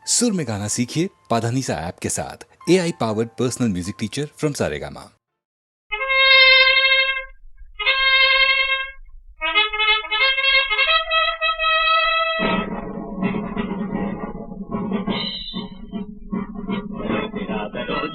सुर में गाना सीखिए पाधानीसा ऐप के साथ। AI powered personal music teacher from Saregama.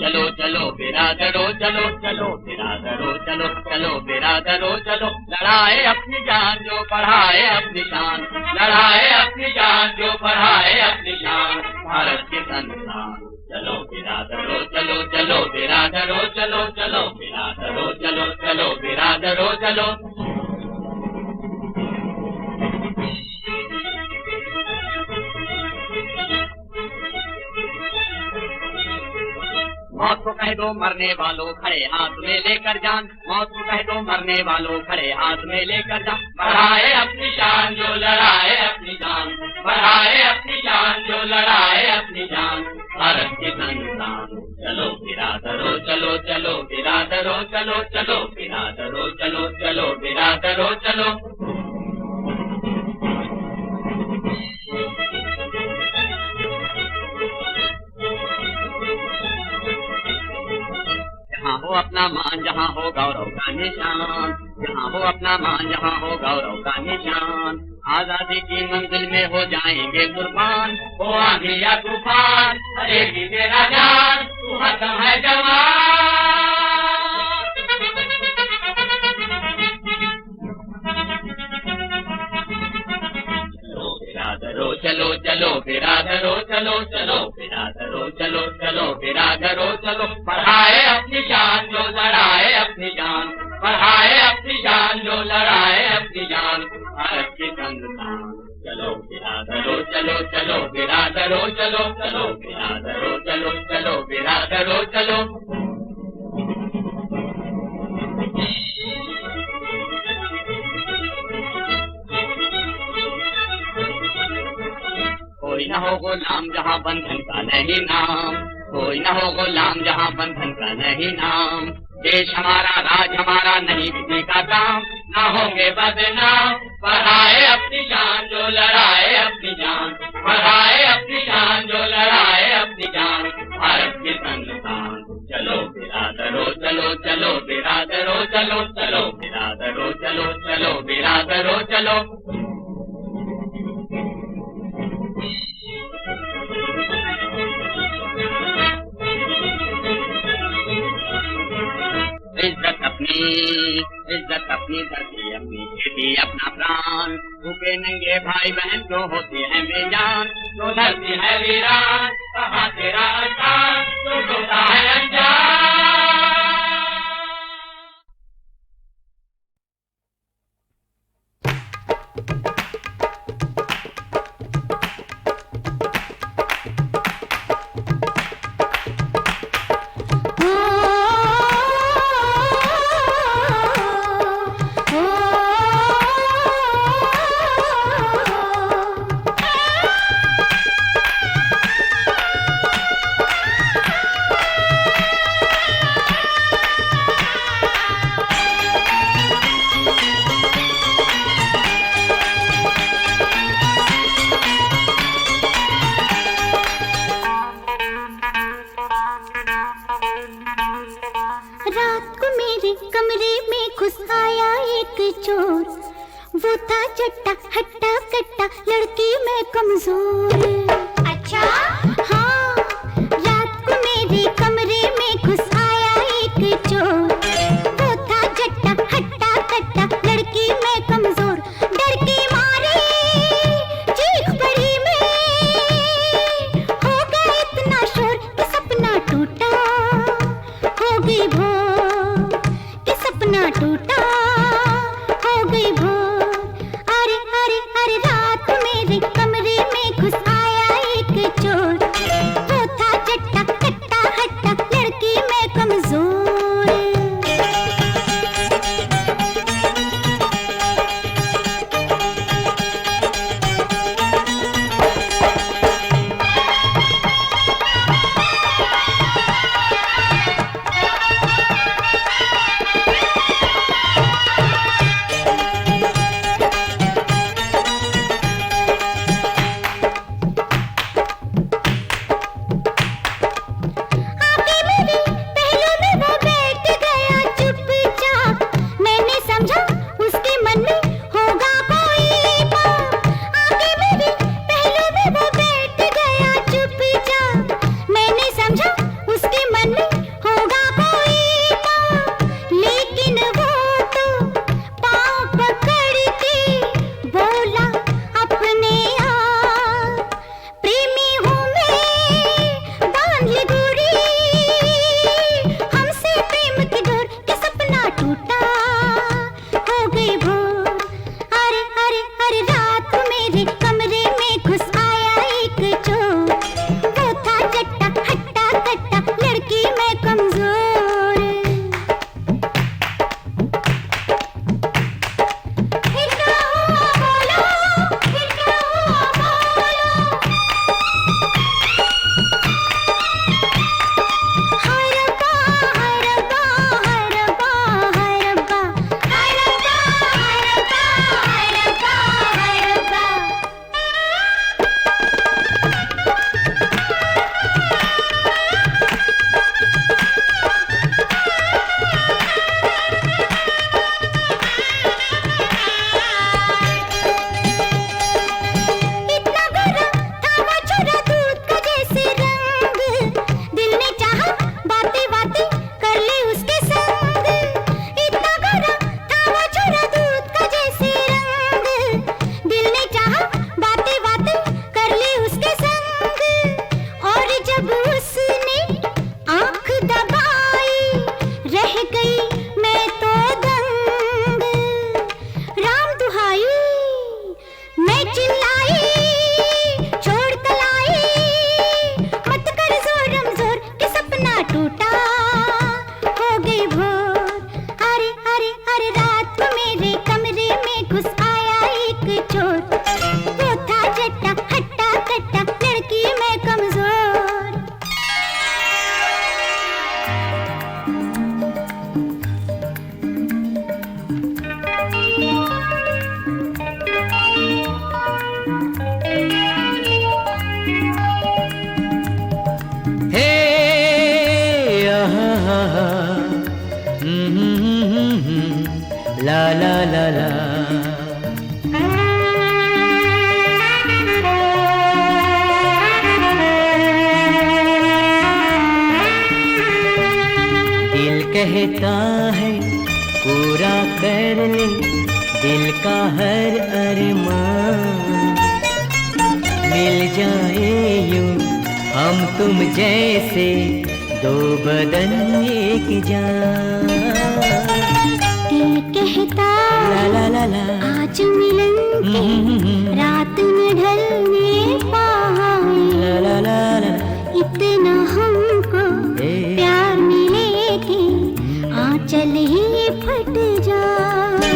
चलो चलो बिरादरो चलो चलो बिरादरो चलो चलो बिरादरो चलो लड़ाए अपनी जान जो बढ़ाए अपनी शान, लड़ाए अपनी जान जो बढ़ाए अपनी शान, भारत के संतान। चलो बिरादरो चलो चलो बिरादरो चलो चलो बिरादरो चलो चलो बिरादरो चलो। मौत को कह दो मरने वालों खड़े हाथ में लेकर जान, मौत को कह दो मरने वालों खड़े हाथ में लेकर जान, बढ़ाए अपनी शान जो लड़ाए अपनी जान, बढ़ाए अपनी शान जो लड़ाए अपनी जान, भारत के संतान। चलो बिरादरो चलो चलो बिरादरो चलो चलो बिरादरो चलो चलो बिरादरो चलो। जहाँ हो अपना मान जहाँ हो गौरव का निशान, जहाँ हो अपना मान जहाँ हो गौरव का निशान, आजादी की मंजिल में हो जाएंगे कुर्बान, हो आंधी या तूफान हरेगी तेरा जान, तू हरदम है जवान। बिरादरो चलो चलो बिरादरो चलो चलो बिरादरो चलो चलो बिरादरो चलो, बढ़ाए अपनी शान जो लड़ाए अपनी जान, बढ़ाए अपनी शान जो लड़ाए अपनी जान, भारत के संतान। चलो बिरादरो चलो चलो बिरादरो चलो चलो बिरादरो चलो चलो बिरादरो चलो। कोई न हो गुलाम जहाँ बंधन का नहीं नाम, कोई न हो गुलाम जहाँ बंधन का नहीं नाम, देश हमारा राज हमारा नहीं किसी का काम, ना होंगे बदनाम, बढ़ाए अपनी शान जो लड़ाए अपनी जान, बढ़ाए अपनी शान जो लड़ाए अपनी जान, भारत के संतान। चलो बिरादरो चलो चलो बिरादरो चलो चलो बिरादरो चलो चलो बिरादरो चलो। इज्जत अपनी धरती अपनी खेती अपना प्राण, भूखे नंगे भाई बहन जो होते हैं बेजान, जो धरती है वीरान कहाँ तेरा स्थान, जो होता है अनजान। रात को मेरे कमरे में घुस आया एक चोर, वो था चट्टा हट्टा कट्टा लड़की मैं कमजोर। अच्छा हाँ, रात को मेरे कमरे में घुस आया एक चोर, वो था चट्टा हट्टा कट्टा लड़की मैं कमजोर, डर के मारे चीख पड़ी मैं, हो गया इतना शोर कि सपना टूटा, हो गई भोर कि सपना टूटा, हो गई भोर। अरे अरे अरे रात मेरे कमरे में घुस ला ला ला। दिल कहता है पूरा कर ले दिल का हर अरमान, मिल जाए यूं हम तुम जैसे दो बदन एक जान। दिल कहता ला ला ला ला। आज मिलन की रात न ढलने पाए, ला ला ला ला। इतना हमको प्यार मिले कि आंचल ही फट जाए।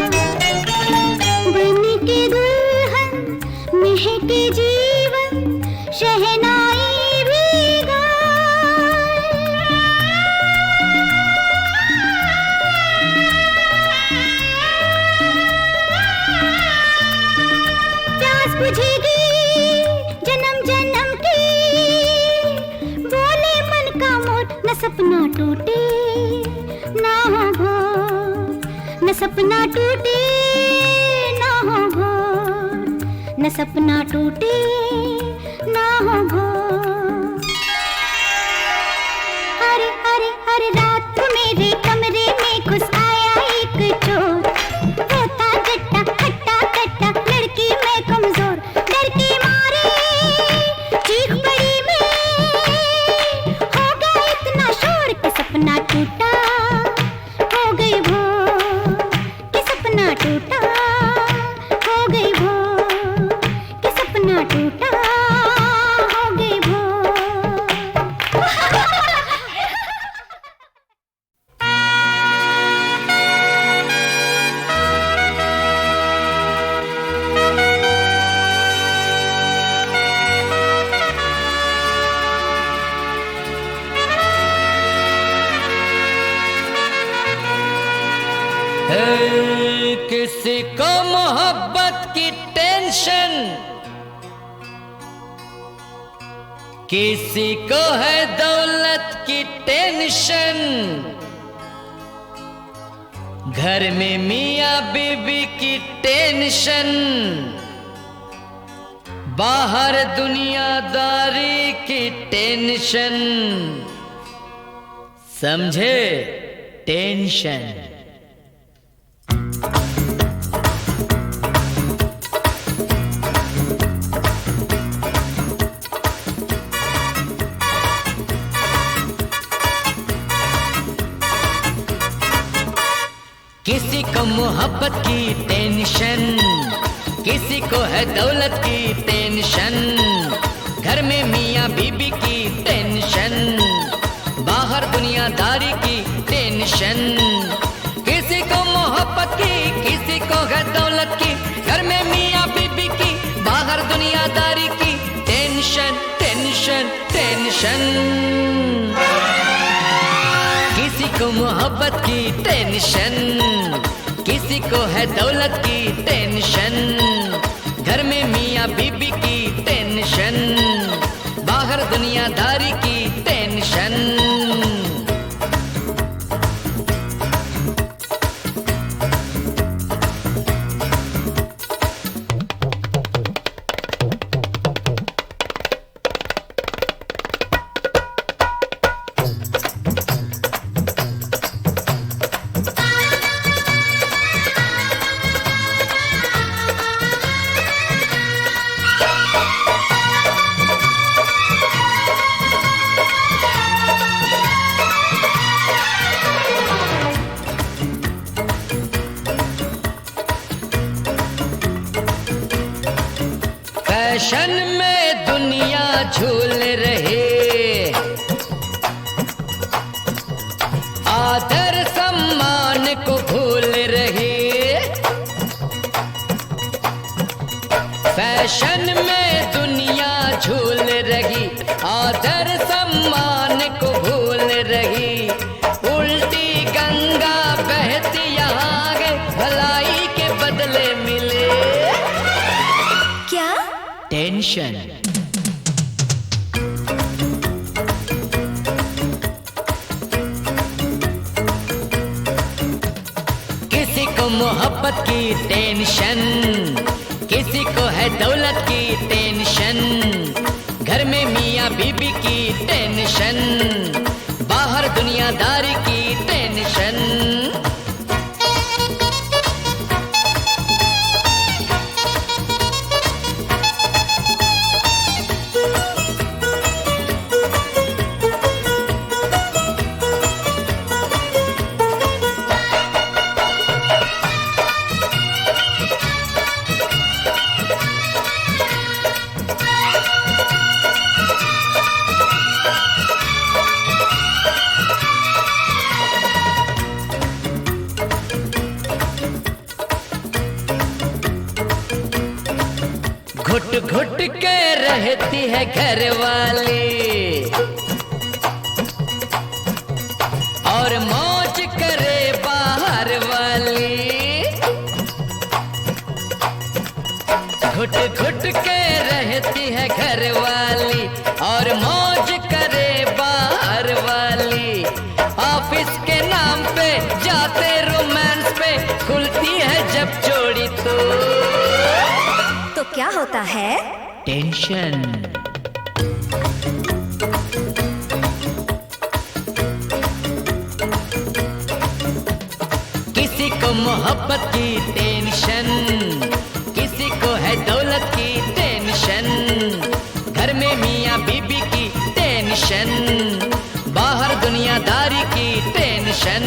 बन के दुल्हन महके जीवन शहनाई भी गाए। प्यास बुझेगी जन्म जन्म की, बोले मन का मोर न सपना टूटे ना हो भोर, न सपना टूटे ना हो भोर, न सपना टूटे ना हो भोर। अरे अरे अरे रात को मेरे कमरे में घुस आया एक चोर, रोता जट्टा खट्टा कट्टा लड़की मैं कमजोर, डर के मारे चीख पड़ी मैं, हो गया इतना शोर कि सपना टूटा, हो गई भोर कि सपना टूटा, हो गई भोर कि सपना टूटा, हो गई भोर। किसी को मोहब्बत की टेंशन, किसी को है दौलत की टेंशन, घर में मियाँ बीबी की टेंशन, बाहर दुनियादारी की टेंशन, समझे टेंशन। किसी को मोहब्बत की टेंशन, किसी को है दौलत की टेंशन, घर में मियाँ बीबी की टेंशन, बाहर दुनियादारी की टेंशन। किसी को मोहब्बत की, किसी को है दौलत की, घर में मियाँ बीबी की, बाहर दुनियादारी की टेंशन टेंशन टेंशन। किसी को मोहब्बत की टेंशन, किसी को है दौलत की टेंशन, घर में मियाँ बीबी की टेंशन, बाहर दुनियादारी की टेंशन। फैशन में दुनिया झूल रहे, आदर सम्मान को भूल रहे। फैशन में दुनिया झूल रही, आदर सम्मान को भूल रही। उल्टी गंगा बहती यहाँ गए, भलाई के बदले मिले क्या टेंशन। किसी को मोहब्बत की टेंशन, किसी को है दौलत की टेंशन, घर में मियाँ बीबी की टेंशन, बाहर दुनियादारी की टेंशन। घुट घुट के रहती है घर वाली और मौज करे बाहर वाली। घुट घुट के रहती है घर वाली और मौज करे बाहर वाली। ऑफिस के नाम पे जाते रोमांस पे, खुलती है जब जोड़ी तो क्या होता है? टेंशन। किसी को मोहब्बत की टेंशन, किसी को है दौलत की टेंशन, घर में मियाँ बीबी की टेंशन, बाहर दुनियादारी की टेंशन।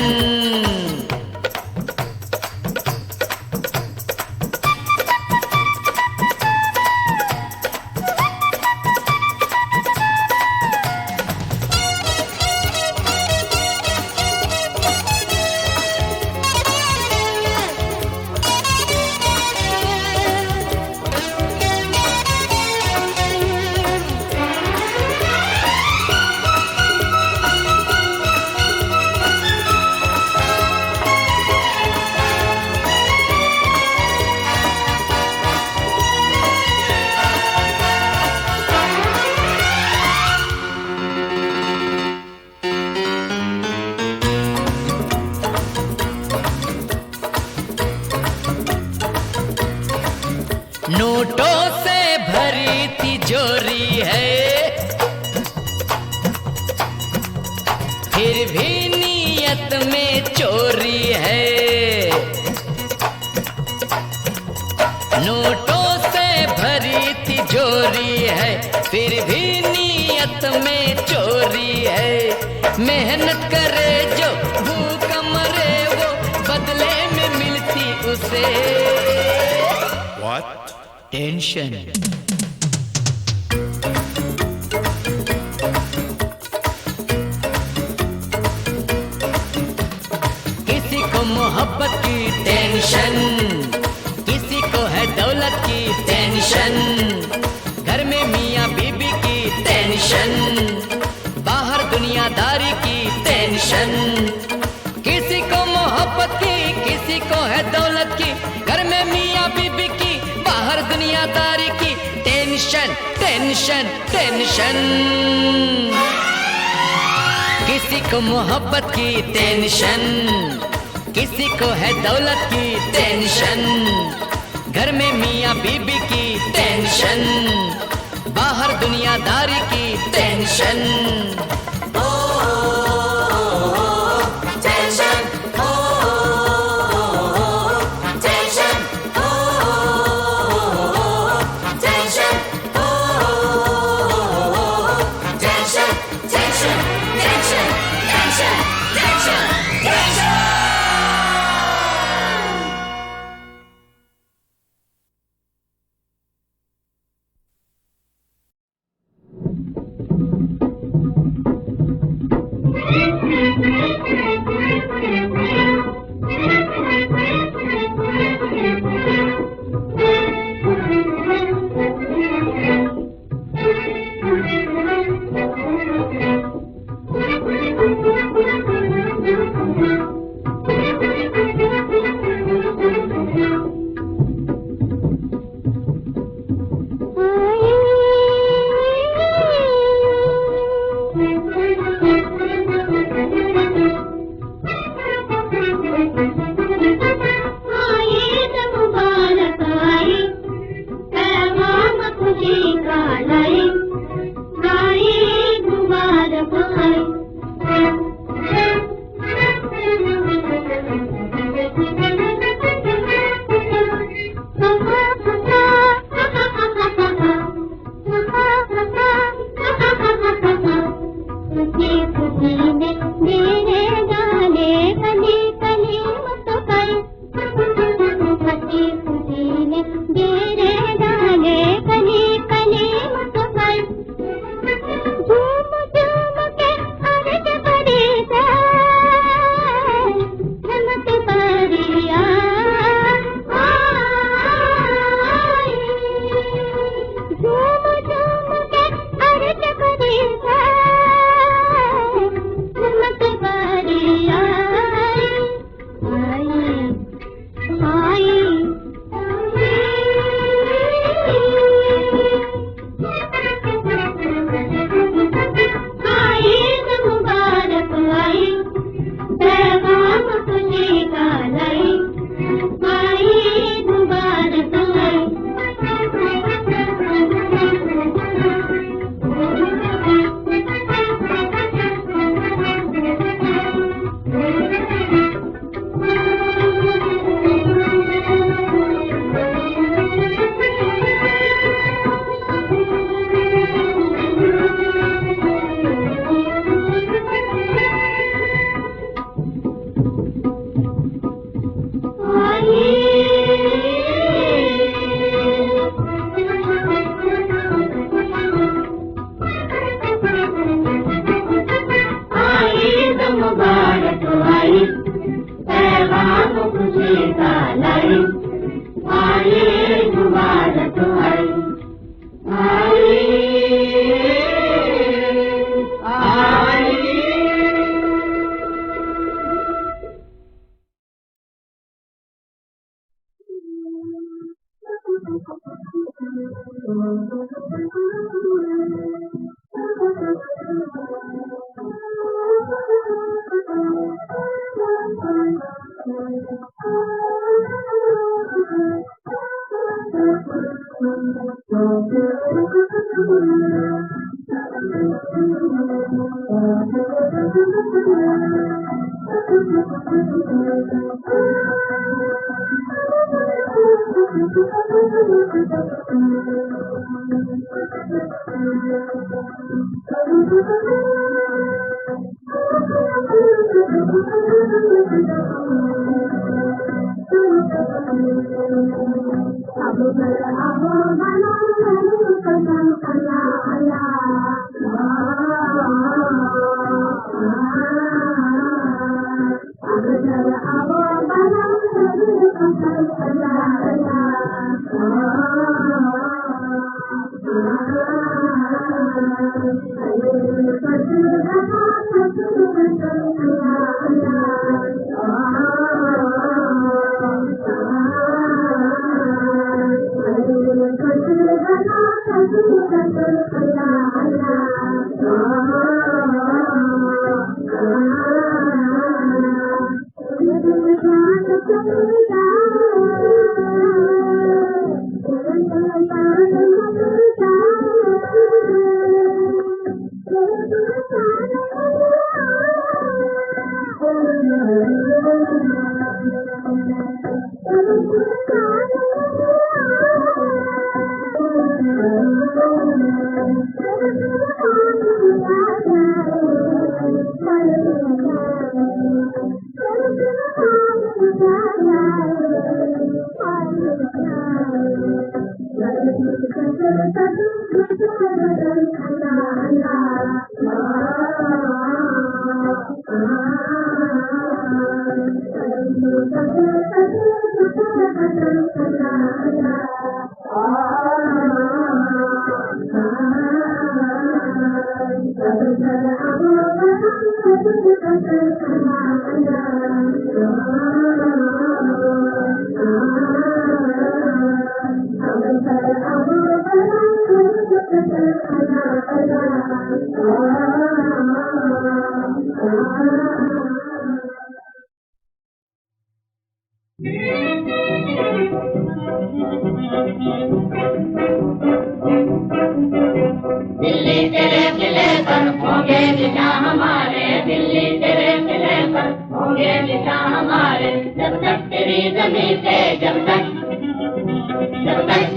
नोटों से भरी तिजोरी है, फिर भी नीयत में चोरी है। नोटों से भरी तिजोरी है, फिर भी नीयत में चोरी है। मेहनत करे जो भूख मरे, वो बदले में मिलती उसे टेंशन। किसी को मोहब्बत की टेंशन, किसी को है दौलत की टेंशन, घर में मियाँ बीबी की टेंशन, बाहर दुनियादारी की टेंशन। किसी को मोहब्बत की, किसी को है दौलत की, घर में मियाँ बीबी की, बाहर दुनियादारी की टेंशन टेंशन टेंशन। किसी को मोहब्बत की टेंशन, किसी को है दौलत की टेंशन, घर में मियाँ बीबी की टेंशन, बाहर दुनियादारी की टेंशन। लाई आए मुबारक आई आई। दिल्ली तेरे किले पर होंगे निशान हमारे, दिल्ली तेरे किले पर होंगे निशान हमारे। जब तक तेरी जमीन पे जब तक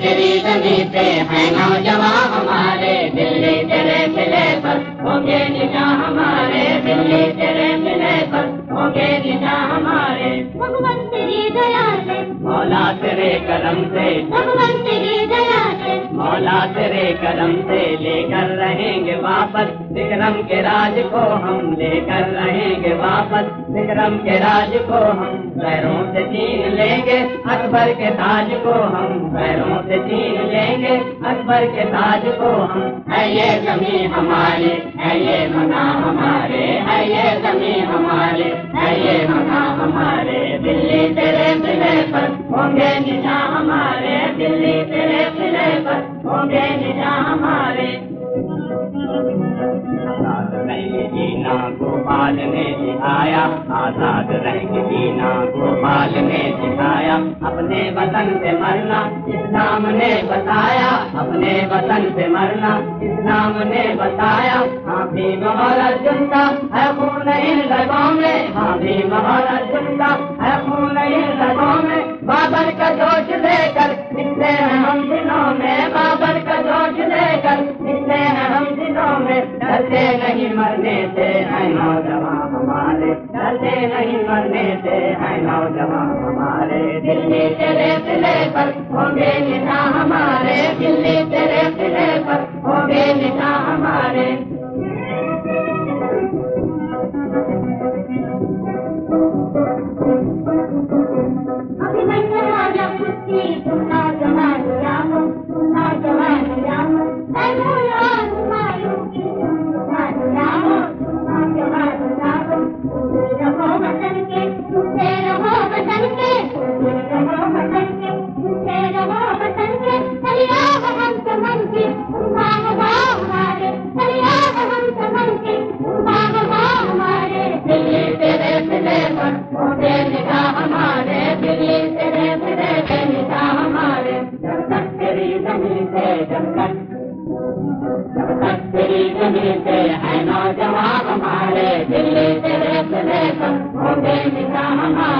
तेरी जमीन पे है नौजवान हमारे, दिल्ली तेरे किले पर होंगे निशान हमारे, दिल्ली तेरे किले पर होंगे निशान हमारे। भगवान तेरी दया से, मौला तेरे करम से, भगवान तेरी दया से, मौला तेरे करम से लेकर रहेंगे वापस विक्रम के राज को हम, लेकर रहेंगे वापस विक्रम के राज को हम। पैरों से छीन लेंगे अकबर के ताज को हम, पैरों से छीन लेंगे अकबर के ताज को हम। है ये ज़मीं हमारी, है ये मकान हमारे, है ये ज़मीं हमारी, है ये मकान हमारे। दिल्ली तेरे किले पर होंगे निशान हमारे, दिल्ली तेरे किले पर होंगे निशान हमारे। आजाद रहेंगे जीना गोपाल ने सिखाया, आजाद रहेंगे जीना गोपाल ने सिखाया। अपने वतन से मरना इस्लाम ने बताया, अपने वतन से मरना इस्लाम ने बताया। हाँ भी मोहब्बत जुनता है खून इन रगों में, हाँ भी मोहब्बत जुनता है खून इन रगों में। बाबर का जोश लेकर निकले हैं हम दिनों में, बाबर का जोश लेकर निकले हैं हम दिनों में। डरते नहीं मरने से है नौजवान हमारे, डरते नहीं मरने से है नौजवान हमारे। दिल्ली तेरे किले पर होंगे निशान हमारे, दिल्ली तेरे किले पर होंगे निशान हमारे। अभिनंदन तेरी जमीन से है नौजवान हमारे, दिल्ली तेरे से लेकर हो गए निगाह हमारे।